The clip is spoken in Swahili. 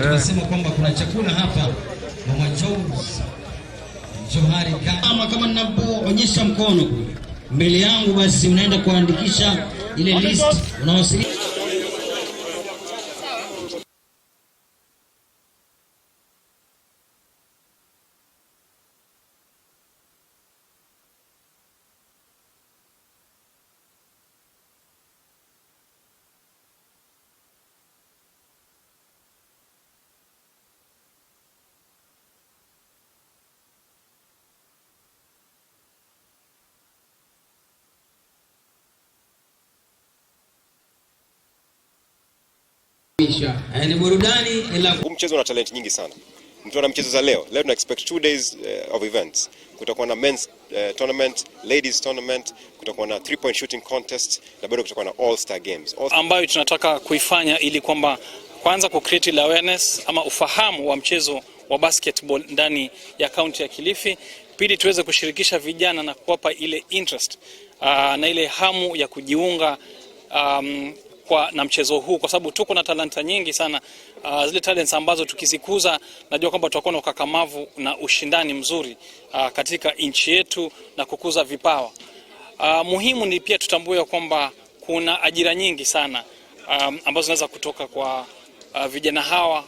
Tunasema kwamba kuna chakula hapa Mama Johari kama ninavyoonyesha mkono mbele yangu, basi unaenda kuandikisha ile list unawasili. Ni burudani ila mchezo una talent nyingi sana. Mtu ana mchezo za leo tuna expect 2 days of events. Kutakuwa na men's tournament, ladies tournament, kutakuwa na 3-point shooting contest, na bado kutakuwa na all-star games ambayo tunataka kuifanya ili kwamba kwanza ku create awareness ama ufahamu wa mchezo wa basketball ndani ya kaunti ya Kilifi. Pili, tuweze kushirikisha vijana na kuwapa ile interest na ile hamu ya kujiunga na mchezo huu, kwa sababu tuko na talanta nyingi sana, zile talents ambazo tukizikuza najua kwamba tutakuwa na ukakamavu na ushindani mzuri katika nchi yetu na kukuza vipawa. Muhimu ni pia tutambue kwamba kuna ajira nyingi sana ambazo zinaweza kutoka kwa vijana hawa